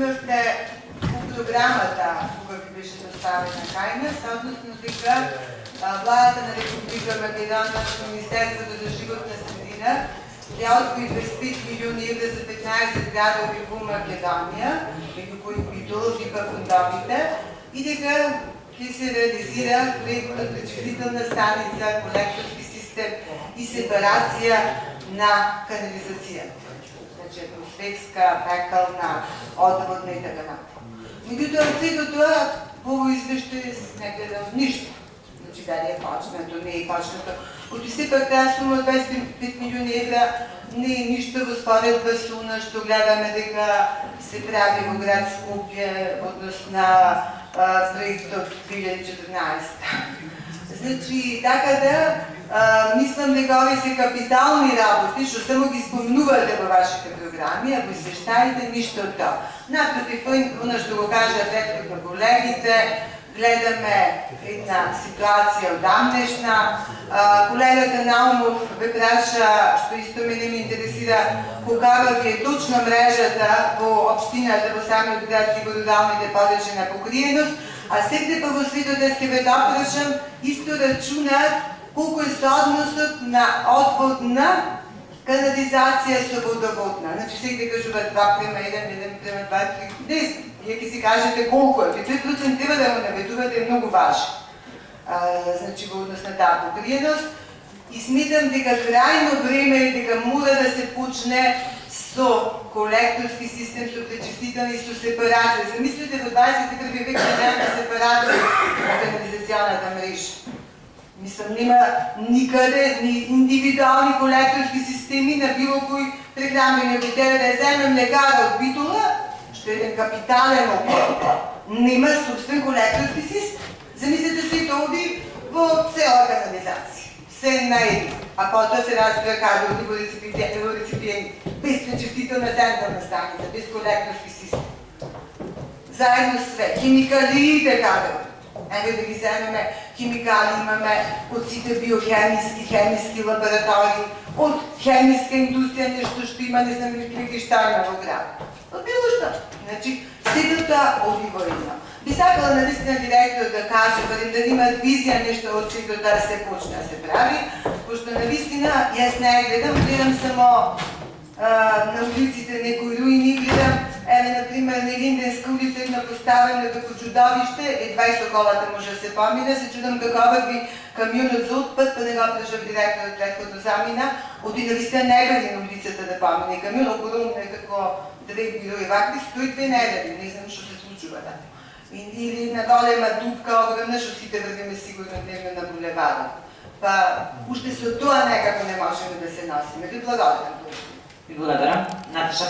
имахте по програмата, кога ви беше доставена кайност, односно дека владата на Република Македонија со Министерството за животна средина ја одвои 25 милиони евра за 15 градови во Македонија, меѓу кои Битола и фондовите, и дека ќе се реализира пречистителна станица, колекторски систем и сепарација на канализацијата. Значи, атмосферска, фекална, одводна и така натаму. Меѓутоа, сето тоа во овој извештај не гледам ништо. Значи, дали е почнато, не е почнато. Оти сепак таа сума 25 милиони евра не е ништо во споредба со она што гледаме дека се прави во град Скопје однос на проектот 2014. Значи, така да, мислам дека овие се капитални работи, што само ги спомнувате во вашите програми, а во извештаите ништо од тоа. Напротив, она што го кажа претходно колегите, гледаме една ситуација одамнешна. Колегата Наумов ве праша, што исто мене ме интересира, какава ви е точно мрежата во општината, во самиот град и во руралните подрачја на покриеност, а секде па во светот ќе ве запрашам, исто рачунат колку е соодносот на одводна канализација со водоводна. Значи, секде кажуваат 2:1, 1:2, 3, вие ќе си кажете колку е. Тој процент треба да го наведувате, е многу важен. Значи, во однос на таа покриеност. И сметам дека крајно време е дека мора да се почне со колекторски систем, со пречистителни и со сепарација. Замислите, во 21 век не немаме сепаратори на канализационната мрежа. Мислам, нема никаде ни индивидуални колекторски системи на било кој прехранбени обител. Да земем лекара од Битола, што е еден капитален објект, нема собствен колекторски систем. Замислете се и тоа оди во цела канализација. Се наеди, а потоа се разбира каде оди во реципиенти, без пречистителна централна станица, без колекторски систем. Заедно све, химикалиите каде оди. Еве да ги земеме химикали, имаме од сите биохемиски, хемиски лаборатории, од хемиска индустрија, нешто што има, не знам ли што има во град. Од било што. Значи, сето тоа оди во едно. Би сакала наистина директор да каже, барем да имаат визија нешто од сето тоа се почне да се прави, пошто наистина јас не гледам само на улиците некои руини, гледам, еве, например, на Линденска улица една поставена како чудовиште, едва и со колата може да се помине, се чудам како вакви камионот за отпад, па не го прашав директорот претходно замина, оди наистина не били на улицата да помине камион, околу некако две бирои вакви, стои две недели, не знам што се случува да. Или една голема дупка огромна, што сите врвиме сигурно дневно на булеварот. Па, уште со тоа некако не можеме да се носиме. Ви благодарам. Ви благодарам. Наташа